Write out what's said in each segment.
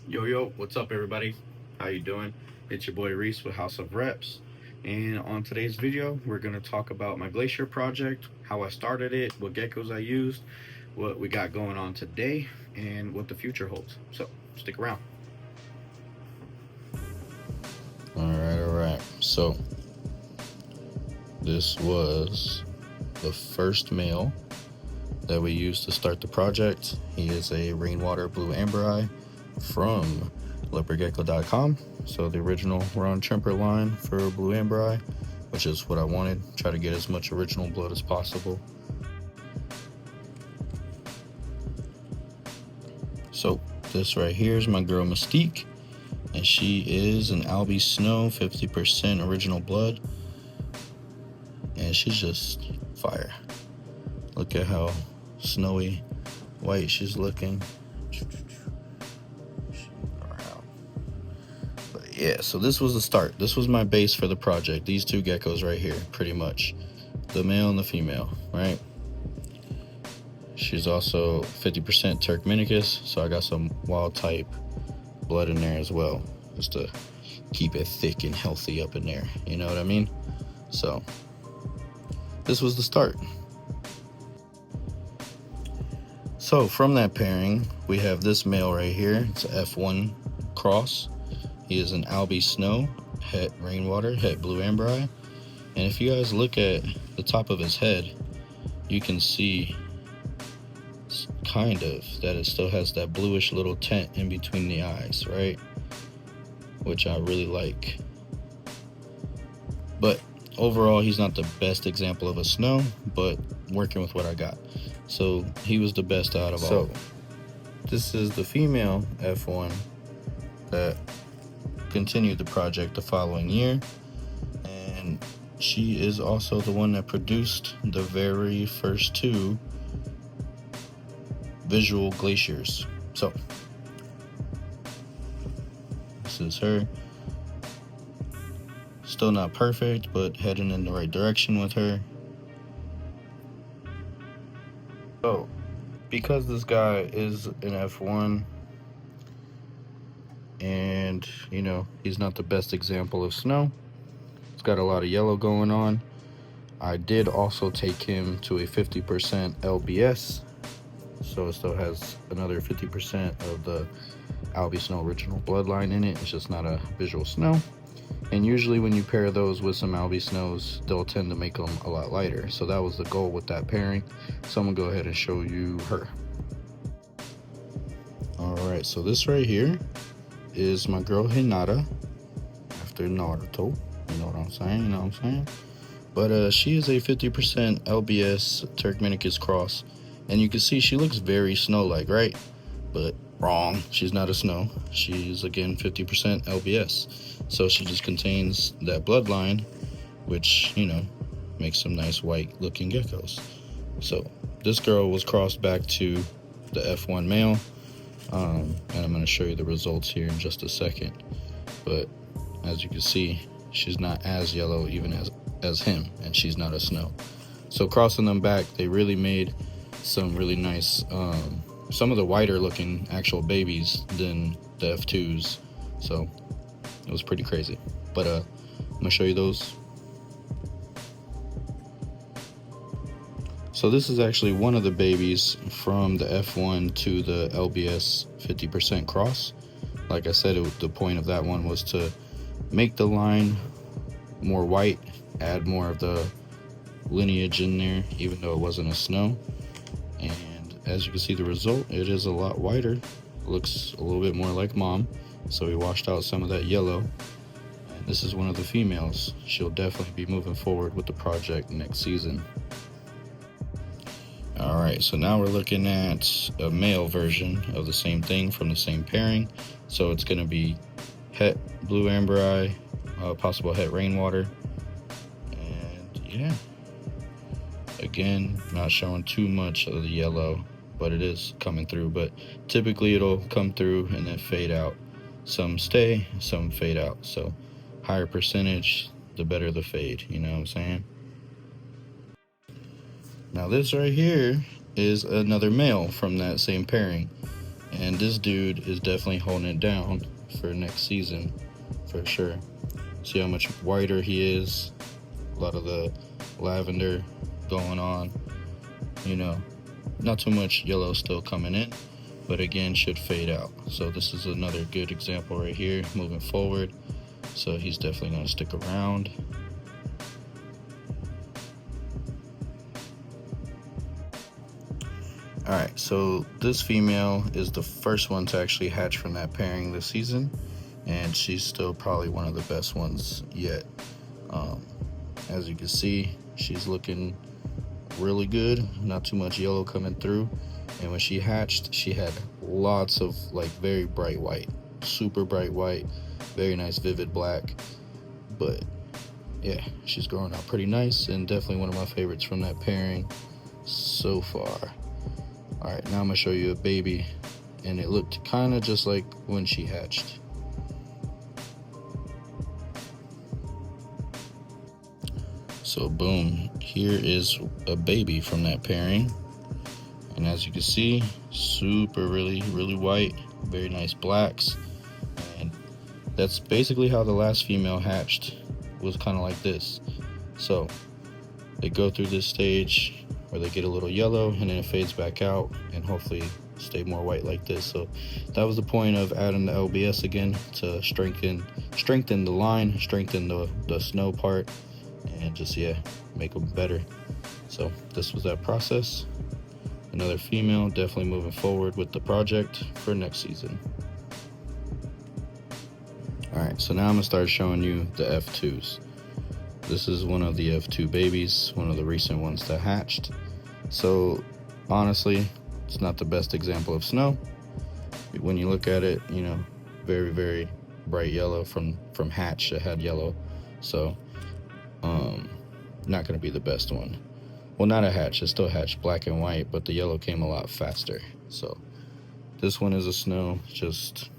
Yo, what's up, everybody? How you doing? It's your boy Reese with House of Reps, and on today's video, we're gonna talk about my Glacier project, how I started it, what geckos I used, what we got going on today, and what the future holds. So stick around. All right. So this was the first male that we used to start the project. He is a rainwater blue amber eye from leopardgecko.com. So the original Ron Tremper line for blue amber eye, which is what I wanted. Try to get as much original blood as possible. So this right here is my girl Mystique, and she is an Albie Snow, 50% original blood, and she's just fire. Look at how snowy white she's looking. But yeah, so this was the start. This was my base for the project. These two geckos right here, pretty much. The male and the female, right? She's also 50% Turkmenicus, so I got some wild type blood in there as well, just to keep it thick and healthy up in there. You know what I mean? So this was the start. So from that pairing, we have this male right here. It's an F1 cross. He is an Albie Snow, het rainwater, het blue amber eye. And if you guys look at the top of his head, you can see kind of that it still has that bluish little tint in between the eyes, right? Which I really like. But overall, he's not the best example of a snow, but working with what I got. So he was the best out of all. This is the female F1 that continued the project the following year, and she is also the one that produced the very first two visual glaciers. So this is her. Still not perfect, but heading in the right direction with her. So because this guy is an F1, and you know, he's not the best example of snow, it's got a lot of yellow going on. I did also take him to a 50% LBS, so it still has another 50% of the Albie Snow original bloodline in it. It's just not a visual snow. And usually when you pair those with some Albie Snows, they'll tend to make them a lot lighter. So that was the goal with that pairing. So I'm gonna go ahead and show you her. All right, so this right here is my girl Hinata, after Naruto. You know what I'm saying? But she is a 50% LBS Turkmenicus cross. And you can see she looks very snow-like, right? But wrong, she's not a snow. She's, again, 50% LBS. So she just contains that bloodline, which, you know, makes some nice white-looking geckos. So this girl was crossed back to the F1 male. And I'm going to show you the results here in just a second. But as you can see, she's not as yellow even as him, and she's not a snow. So crossing them back, they really made some really nice, some of the whiter looking actual babies than the F2s. So it was pretty crazy. But I'm gonna show you those. So this is actually one of the babies from the F1 to the LBS 50% cross. Like I said, the point of that one was to make the line more white, add more of the lineage in there, even though it wasn't a snow. And as you can see, the result, it is a lot whiter. It looks a little bit more like mom. So we washed out some of that yellow. And this is one of the females. She'll definitely be moving forward with the project next season. All right, so now we're looking at a male version of the same thing from the same pairing. So it's gonna be het blue amber eye, possible het rainwater, and yeah. Again, not showing too much of the yellow, but it is coming through. But typically it'll come through and then fade out. Some stay, some fade out. So higher percentage, the better the fade, you know what I'm saying? Now this right here is another male from that same pairing. And And this dude is definitely holding it down for next season for sure. See how much whiter he is, a lot of the lavender going on, you know, not too much yellow still coming in, but again should fade out. So this is another good example right here moving forward. So he's definitely going to stick around. Alright, so this female is the first one to actually hatch from that pairing this season, and she's still probably one of the best ones yet. As you can see, she's looking really good, not too much yellow coming through. And when she hatched, she had lots of like very bright white, super bright white, very nice vivid black. But yeah, she's growing out pretty nice, and definitely one of my favorites from that pairing so far. All right, now I'm gonna show you a baby, and it looked kind of just like when she hatched. So boom, here is a baby from that pairing. And as you can see, super really white, very nice blacks. And that's basically how the last female hatched, was kind of like this. So they go through this stage where they get a little yellow and then it fades back out, and hopefully stay more white like this. So that was the point of adding the LBS again, to strengthen the line, strengthen the snow part, and just make them better. So this was that process. Another female, definitely moving forward with the project for next season. Alright, so now I'm gonna start showing you the F2s. This is one of the F2 babies, one of the recent ones that hatched. So honestly, it's not the best example of snow. When you look at it, you know, very bright yellow from hatch. It had yellow, so not gonna be the best one. Well, not a hatch, it still hatched black and white, but the yellow came a lot faster. So this one is a snow, just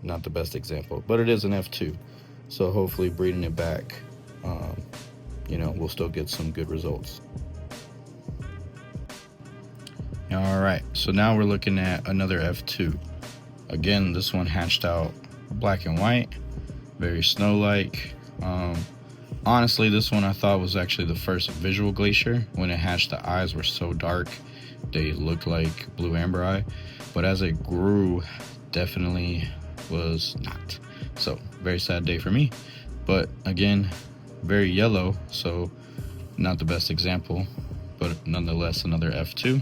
not the best example, but it is an F2. So hopefully breeding it back, you know, we'll still get some good results. All right, so now we're looking at another F2. Again, this one hatched out black and white, very snow-like. Honestly, this one I thought was actually the first visual Glacier. When it hatched, the eyes were so dark, they looked like blue amber eye. But as it grew, definitely was not. So, very sad day for me. But again, very yellow, so not the best example. But nonetheless, another F2.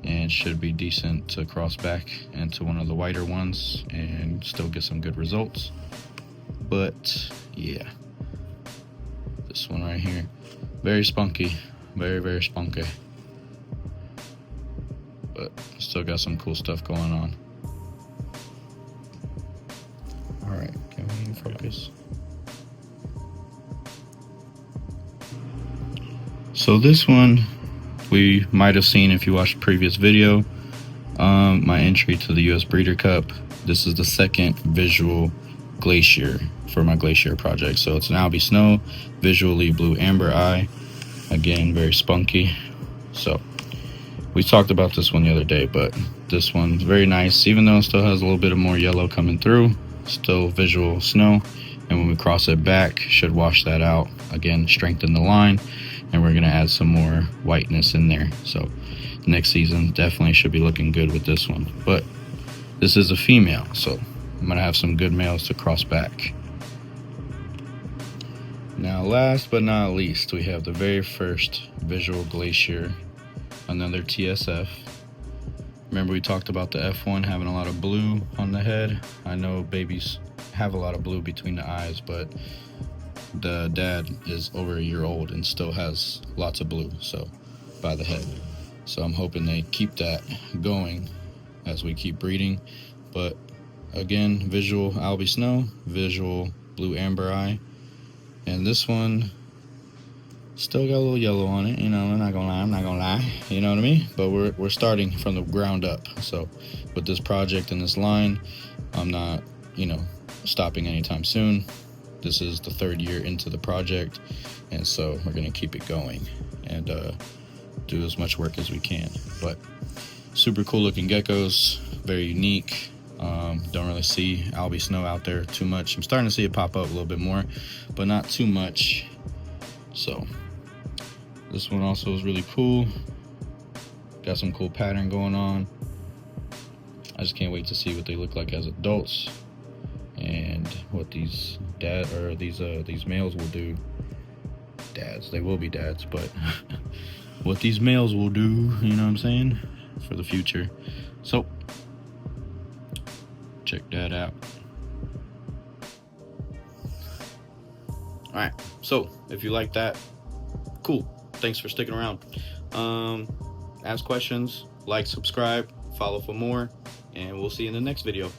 And should be decent to cross back into one of the whiter ones and still get some good results. But yeah, this one right here, very spunky, very spunky, but still got some cool stuff going on. All right, can we focus? So this one we might have seen if you watched the previous video, my entry to the US Breeder Cup. This is the second visual Glacier for my Glacier project. So it's an Albie Snow, visually blue amber eye, again very spunky. So we talked about this one the other day, but this one's very nice, even though it still has a little bit of more yellow coming through, still visual snow. And when we cross it back, should wash that out, again strengthen the line, and we're gonna add some more whiteness in there. So next season definitely should be looking good with this one. But this is a female, so I'm gonna have some good males to cross back. Now last but not least, we have the very first visual Glacier, another TSF. Remember we talked about the F1 having a lot of blue on the head. I know babies have a lot of blue between the eyes, but the dad is over a year old and still has lots of blue by the head. So I'm hoping they keep that going as we keep breeding. But again, visual Albie Snow, visual blue amber eye, and this one still got a little yellow on it. You know, I'm not gonna lie. You know what I mean? But we're starting from the ground up. So with this project and this line, I'm not, you know, stopping anytime soon. This is the third year into the project, and so we're gonna keep it going and do as much work as we can. But Super cool looking geckos, very unique. Don't really see Albie Snow out there too much. I'm starting to see it pop up a little bit more, but not too much. So this one also is really cool. Got some cool pattern going on. I just can't wait to see what they look like as adults and what these these males will do. Dads, they will be dads, but what these males will do, you know what I'm saying, for the future. So check that out. All right, so if you like that, cool, thanks for sticking around. Ask questions, like, subscribe, follow for more, and we'll see you in the next video.